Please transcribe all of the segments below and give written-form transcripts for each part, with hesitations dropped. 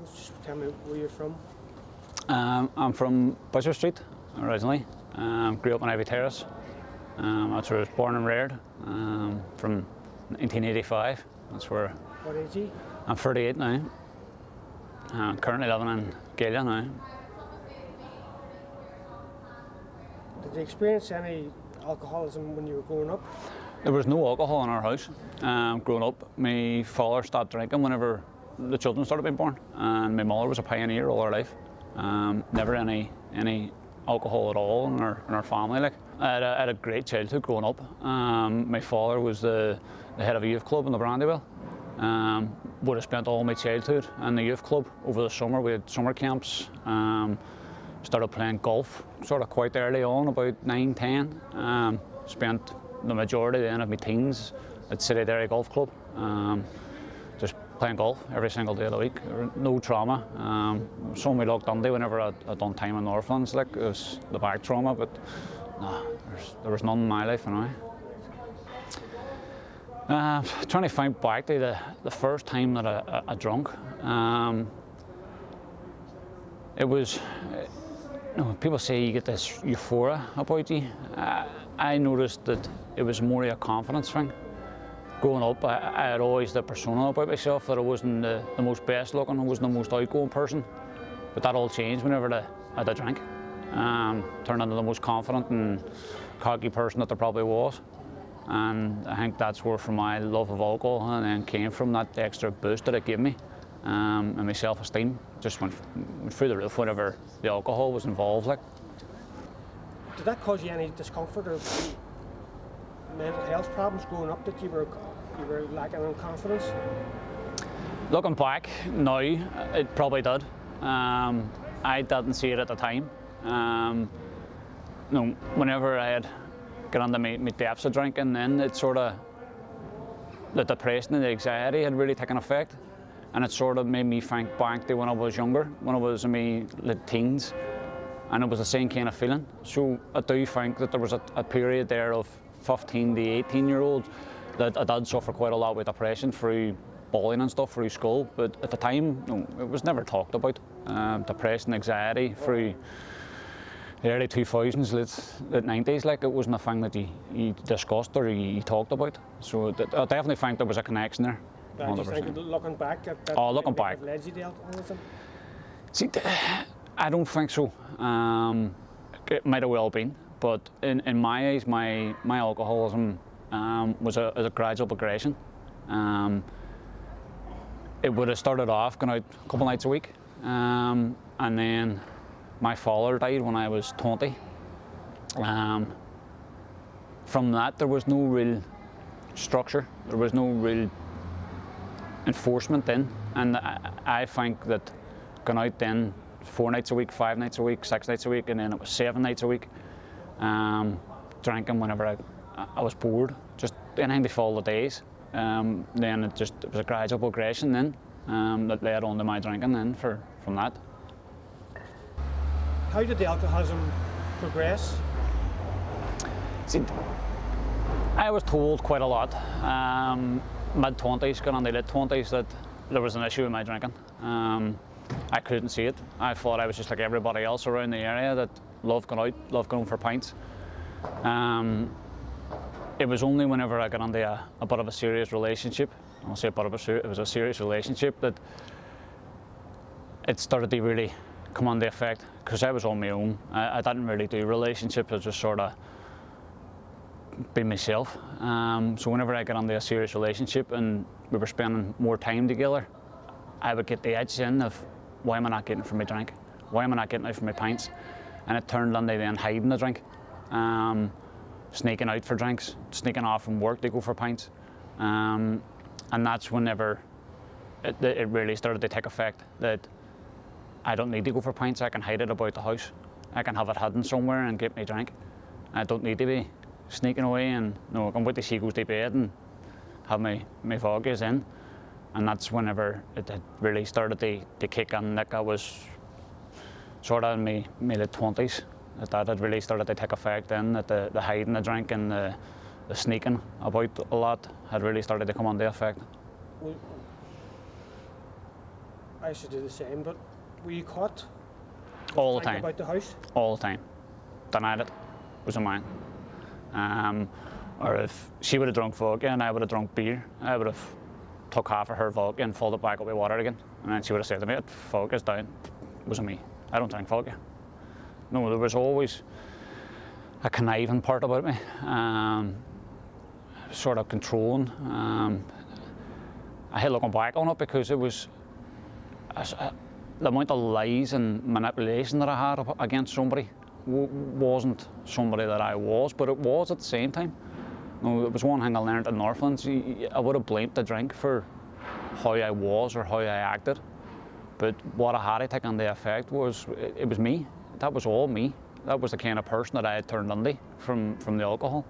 Just tell me where you're from. I'm from Butcher Street originally. Grew up in Ivy Terrace. That's where I was born and reared. From 1985. That's where. What age are you? I'm 38 now. Currently living in Galia now. Did you experience any alcoholism when you were growing up? There was no alcohol in our house. Growing up, my father stopped drinking whenever the children started being born, and my mother was a pioneer all her life. Never any alcohol at all in our family. Like I had a great childhood growing up. My father was the head of a youth club in the Brandywell. Would have spent all my childhood in the youth club. Over the summer we had summer camps. Started playing golf sort of quite early on, about 9, 10. Spent the majority then of my teens at City Derry Golf Club. Just playing golf every single day of the week. No trauma. Some we looked under whenever I'd done time in Northlands, like it was the back trauma, but no, there was none in my life anyway. Trying to think back to the first time that I drunk. It was, people say you get this euphoria about you. I noticed that it was more a confidence thing. Growing up, I had always the persona about myself that I wasn't the most best looking, I wasn't the most outgoing person. But that all changed whenever I had a drink. Turned into the most confident and cocky person that there probably was. And I think that's where from my love of alcohol and then came from that extra boost that it gave me. And my self-esteem just went through the roof whenever the alcohol was involved. Like. Did that cause you any discomfort or mental health problems growing up that you were lacking in confidence? Looking back now, it probably did. I didn't see it at the time. Whenever I had got under my depths of drinking, then it sort of, the depression and the anxiety had really taken effect. And it sort of made me think back to when I was younger, when I was in my late teens, and it was the same kind of feeling. So I do think that there was a period there of 15 to 18-year-olds that I did suffer quite a lot with depression through bullying and stuff through school, but at the time, it was never talked about. Depression, anxiety through the early 2000s, late 90s, like it wasn't a thing that you discussed or you talked about. So I definitely think there was a connection there. Do you think looking back at that, looking back, led you to alcoholism? See, I don't think so. It might have well been, but in my eyes, my alcoholism was a gradual progression. It would have started off going out a couple nights a week, and then my father died when I was 20. From that, there was no real structure. There was no real enforcement then, and I think that going out then 4 nights a week, 5 nights a week, 6 nights a week, and then it was 7 nights a week, drinking whenever I was bored, just anything to fill the days. Then it was a gradual progression then that led on to my drinking then from that. How did the alcoholism progress? See, I was told quite a lot, mid-20s, going on the late 20s, that there was an issue with my drinking. I couldn't see it. I thought I was just like everybody else around the area that loved going out, loved going for pints. It was only whenever I got into a bit of a serious relationship, I'll say it was a serious relationship, that it started to really come into effect, because I was on my own. I didn't really do relationships, I just sort of be myself. So whenever I got into a serious relationship and we were spending more time together, I would get the edge in of, why am I not getting it from my drink? Why am I not getting it from my pints? And it turned into then hiding the drink, sneaking out for drinks, sneaking off from work to go for pints. And that's whenever it really started to take effect, that I don't need to go for pints, I can hide it about the house. I can have it hidden somewhere and get my drink. I don't need to be sneaking away and I can wait till she goes to bed and have my vodkas in. And that's whenever it had really started to kick in. Like I was sort of in my late 20s, that had really started to take effect then, that the hiding the drink and the sneaking about a lot had really started to come into effect. I used to do the same, but were you caught? All the time. About the house? All the time. Denied it. Wasn't mine. Or if she would have drunk vodka and I would have drunk beer, I would have took half of her vodka and filled it back up with water again. And then she would have said to me, vodka's down. It wasn't me. I don't drink vodka. No, there was always a conniving part about me. Sort of controlling. I hate looking back on it because it was the amount of lies and manipulation that I had against somebody wasn't somebody that I was, but it was at the same time. You know, it was one thing I learned in Northlands. I would have blamed the drink for how I was or how I acted, but what I had to take on the effect was it was me. That was all me. That was the kind of person that I had turned into from the alcohol.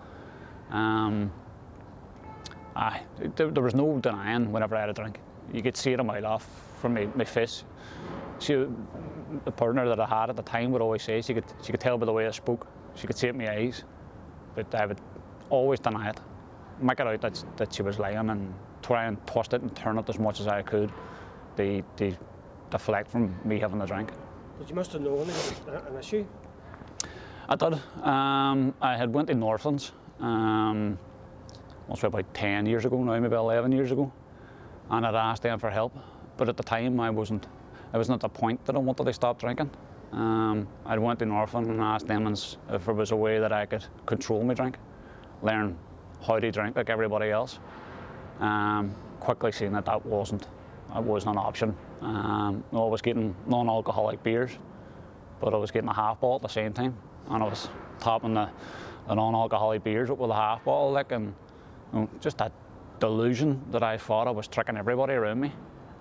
There was no denying whenever I had a drink. You could see it on my laugh from my face. The partner that I had at the time would always say she could tell by the way I spoke. She could see it in my eyes, but I would always deny it, make it out that she was lying, and try and twist it and turn it as much as I could to deflect from me having a drink. But you must have known it was an issue. I did. I had went to Northlands. Must be about 10 years ago now, maybe 11 years ago, and I'd asked them for help. But at the time, I wasn't at the point that I wanted to stop drinking. I went to Northland and asked them if there was a way that I could control my drink, learn how to drink like everybody else. Quickly seeing that wasn't an option. I was getting non-alcoholic beers, but I was getting a half bottle at the same time, and I was topping the non-alcoholic beers up with a half bottle, like, and you know, just that delusion that I thought I was tricking everybody around me,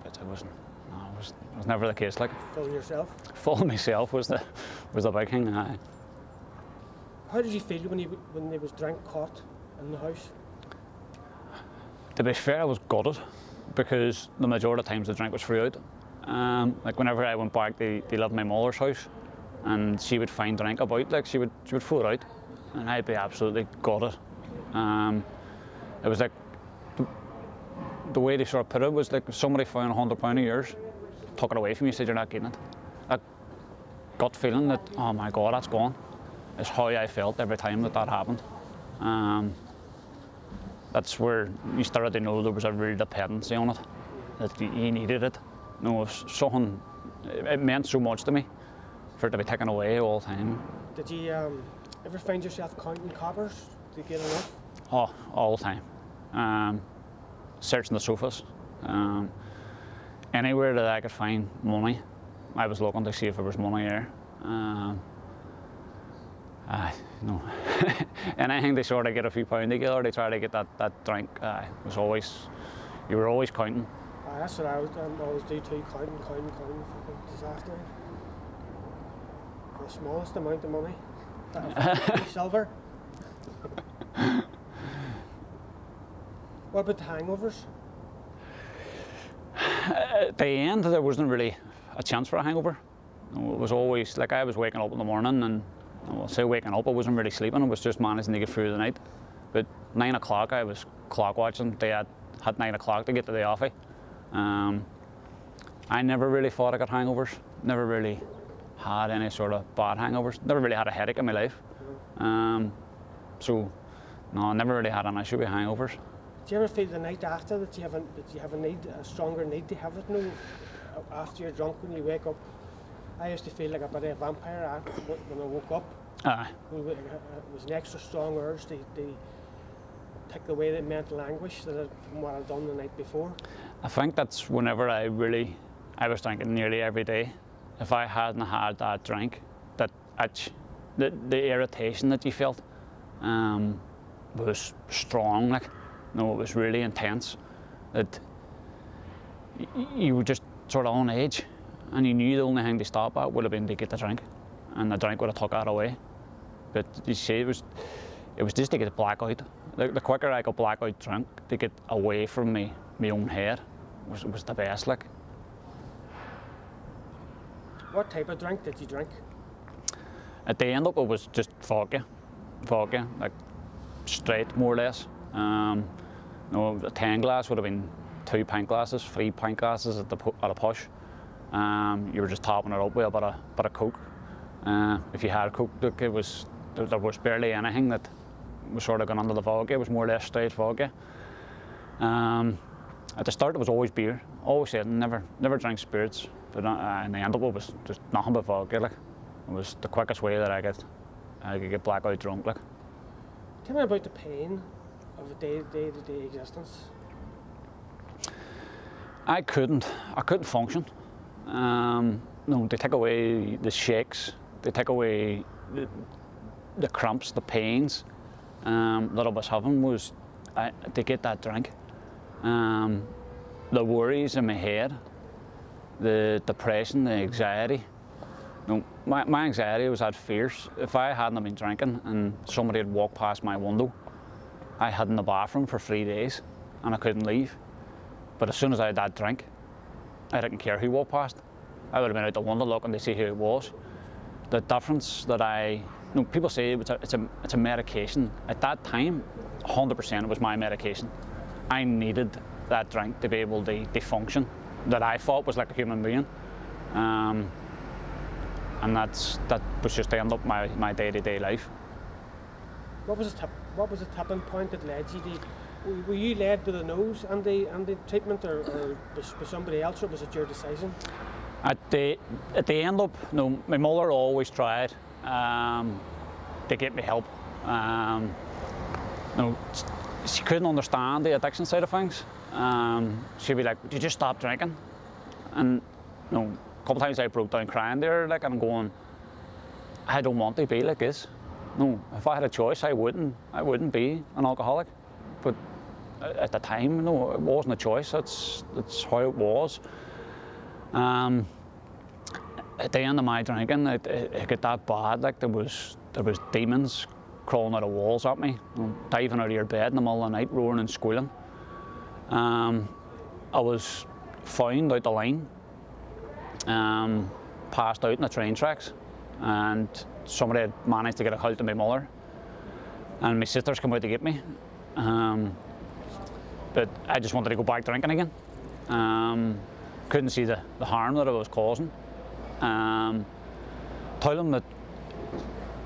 but it wasn't. No, it was never the case. Like, Fooling yourself? Fooling myself was the big thing. How did you feel when there was drink caught in the house? To be fair, I was gutted because the majority of times the drink was free out. Like whenever I went back, they lived in my mother's house, and she would find drink about. Like she would throw it out, and I'd be absolutely gutted. It was like the way they sort of put it was like somebody found £100 of yours, took it away from you, said you're not getting it. That gut feeling that, oh my God, that's gone, is how I felt every time that happened. That's where you started to know there was a real dependency on it, that you needed it. You know, something, it meant so much to me for it to be taken away all the time. Did you ever find yourself counting coppers to get enough? Oh, all the time. Searching the sofas. Anywhere that I could find money, I was looking to see if there was money there. No. Anything to sort of get a few pounds together, to try to get that drink, you were always counting. That's what I always do too, counting, disaster. The smallest amount of money, silver. What about the hangovers? At the end, there wasn't really a chance for a hangover. It was always, like, I was waking up in the morning, and I'll say waking up, I wasn't really sleeping, I was just managing to get through the night. But 9 o'clock, I was clock watching. They had 9 o'clock to get to the office. I never really thought I got hangovers, never really had any sort of bad hangovers, never really had a headache in my life. So, no, I never really had an issue with hangovers. Do you ever feel the night after that you have a stronger need to have it? No, after you're drunk, when you wake up, I used to feel like a bit of a vampire when I woke up. It was an extra strong urge to take away the mental anguish from what I'd done the night before. I think that's whenever I was drinking nearly every day. If I hadn't had that drink, the irritation that you felt was strong. Like, no, it was really intense. That you were just sort of on edge, and you knew the only thing to stop at would have been to get the drink, and the drink would have took that away. But you see, it was just to get blackout. The quicker I got blackout drunk, to get away from my own head, was the best. Like. What type of drink did you drink? At the end up, it was just vodka, like straight, more or less. A 10 glass would have been 2 pint glasses, 3 pint glasses at a push. You were just topping it up with a bit of Coke. If you had Coke, look, there was barely anything that was sort of going under the vodka. It was more or less straight vodka. At the start, it was always beer. Always said never drink spirits. But in the end, it was just nothing but vodka. Like, it was the quickest way that I could get blackout drunk. Like. Tell me about the pain of a day-to-day existence. I couldn't function. No, they take away the shakes. They take away the cramps, the pains that I was having to get that drink. The worries in my head, the depression, the anxiety. No, my anxiety was at fierce. If I hadn't been drinking and somebody had walked past my window, I had in the bathroom for 3 days and I couldn't leave. But as soon as I had that drink, I didn't care who walked past. I would have been out the window looking to see who it was. The difference that people say it's a medication. At that time, 100% it was my medication. I needed that drink to be able to function, that I thought was like a human being. And that was just to end up my day-to-day life. What was the tipping point that led you to? Were you led by the nose and the treatment, or by somebody else, or was it your decision? At the end up, no, my mother always tried to get me help. No, she couldn't understand the addiction side of things. She'd be like, "Would you just stop drinking?" And a couple of times I broke down crying there, like, and I'm going, I don't want to be like this. No, if I had a choice, I wouldn't be an alcoholic. But at the time, no, it wasn't a choice. That's how it was. At the end of my drinking, it got that bad. Like, there was demons crawling out of walls at me, diving out of your bed in the middle of the night, roaring and squealing. I was found out the line, passed out in the train tracks, and somebody had managed to get a hold of my mother, and my sisters came out to get me. But I just wanted to go back drinking again. Couldn't see the harm that I was causing. Told them that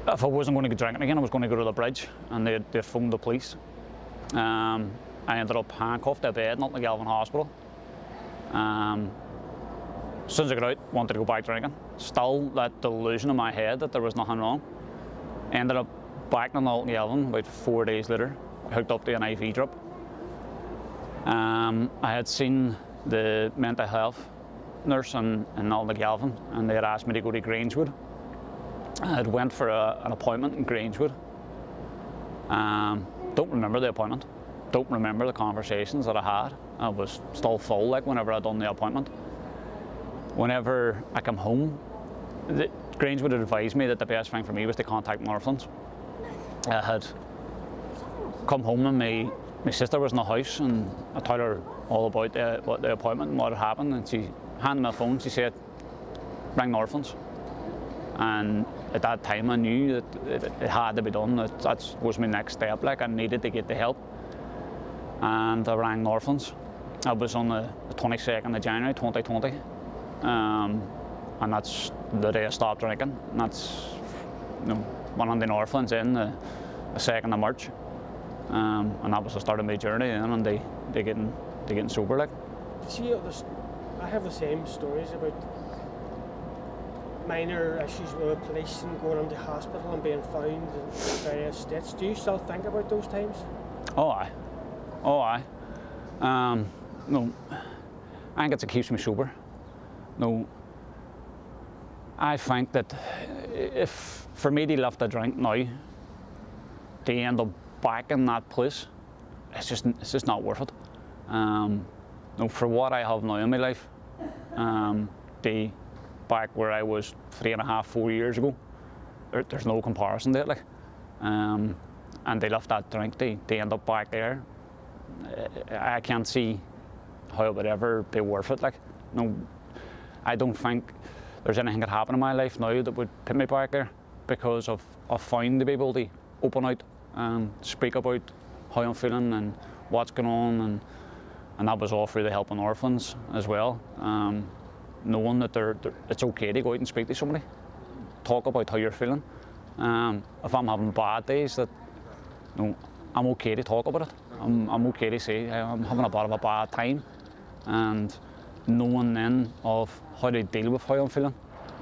if I wasn't going to go drinking again, I was going to go to the bridge, and they'd phoned the police. I ended up handcuffed to a bed in the Gavin hospital. As soon as I got out, wanted to go back drinking. Still that delusion in my head that there was nothing wrong. Ended up back in the Gavin about 4 days later, hooked up to an IV drip. I had seen the mental health nurse in Gavin, and they had asked me to go to Grangewood. I had went for an appointment in Grangewood. Don't remember the appointment. Don't remember the conversations that I had. I was still full, like, whenever I'd done the appointment. Whenever I come home, Grangewood had advised me that the best thing for me was to contact Northlands. I had come home and my sister was in the house, and I told her all about the appointment and what had happened, and she handed me a phone. She said, "Ring Northlands." And at that time I knew that it had to be done. That was my next step. Like, I needed to get the help. And I rang Northlands. I was on the 22nd of January 2020. And that's the day I stopped drinking. And that's, went on the Northlands in the 2nd of March. And that was the start of my journey, and they getting sober, like. See, I have the same stories about minor issues with the police and going into hospital and being found in various states. Do you still think about those times? Oh, aye. Oh, aye. No, I think it keeps me sober. No, I think that if for me to lift a drink now, to end up back in that place, it's just not worth it. No, for what I have now in my life, the back where I was 3.5, 4 years ago, there's no comparison to it. Like, and they left that drink, they end up back there. I can't see how it would ever be worth it. Like, no, I don't think there's anything that happened in my life now that would put me back there, because I've found to be able to open out and speak about how I'm feeling and what's going on, and that was all through the help of orphans as well. knowing that it's okay to go out and speak to somebody, talk about how you're feeling. If I'm having bad days, that I'm okay to talk about it. I'm okay to say I'm having a bit of a bad time, and knowing then of how to deal with how I'm feeling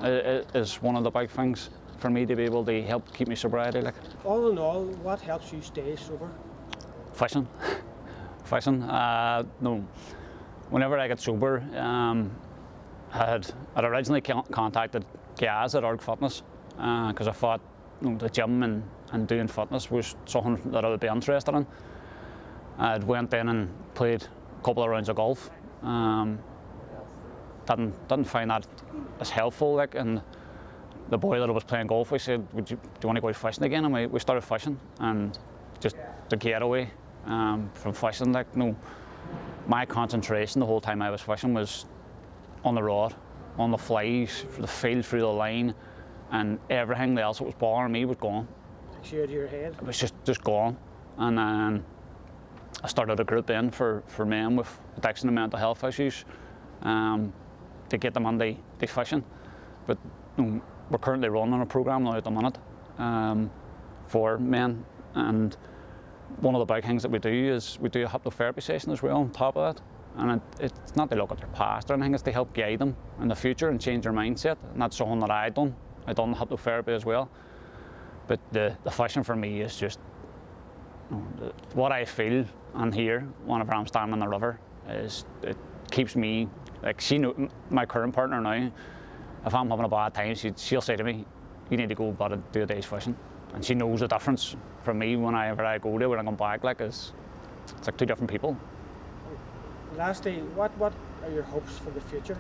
is one of the big things for me to be able to help keep my sobriety. Like, all in all, what helps you stay sober? Fishing. Fishing. Whenever I got sober, I'd originally contacted guys at Org Fitness because I thought the gym and doing fitness was something that I would be interested in. I went in and played a couple of rounds of golf. Didn't find that as helpful, like, and the boy that I was playing golf with said, do you want to go out fishing again? And we started fishing, and just the getaway from fishing, like, my concentration the whole time I was fishing was on the rod, on the flies, the feel through the line, and everything else that was bothering me was gone. Cleared your head? It was just gone. And then I started a group in for men with addiction and mental health issues to get them on the fishing. But we're currently running a program now at the minute for men, and one of the big things that we do is we do a hypnotherapy session as well on top of that. And it's not to look at their past or anything, it's to help guide them in the future and change their mindset. And that's something that I've done hypnotherapy as well. But the fishing for me is just what I feel and hear whenever I'm standing in the river. It keeps me, like, my current partner now, if I'm having a bad time, she'll say to me, you need to go about and do a day's fishing. And she knows the difference from me whenever I go there, when I come back, like, it's like two different people. Lastly, what are your hopes for the future?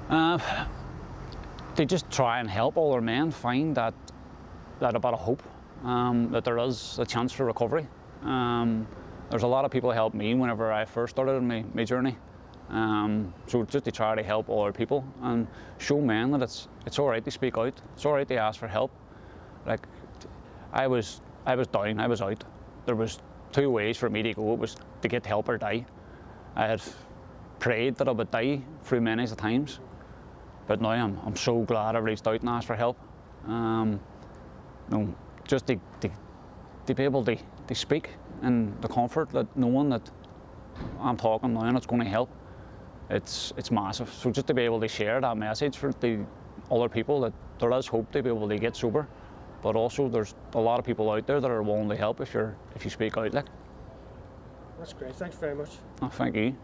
To just try and help all our men find that a bit of hope, that there is a chance for recovery. There's a lot of people who helped me whenever I first started on my journey. So just to try to help other people and show men that it's all right to speak out, it's all right to ask for help. Like, I was down, I was out. There was two ways for me to go. It was to get help or die. I had prayed that I would die through many times, but now I'm so glad I reached out and asked for help. Just to be able to speak in the comfort that knowing that I'm talking now and it's going to help, it's massive. So just to be able to share that message for the other people that there is hope to be able to get sober, but also there's a lot of people out there that are willing to help if you speak out. Like. That's great. Thanks very much. Oh, thank you.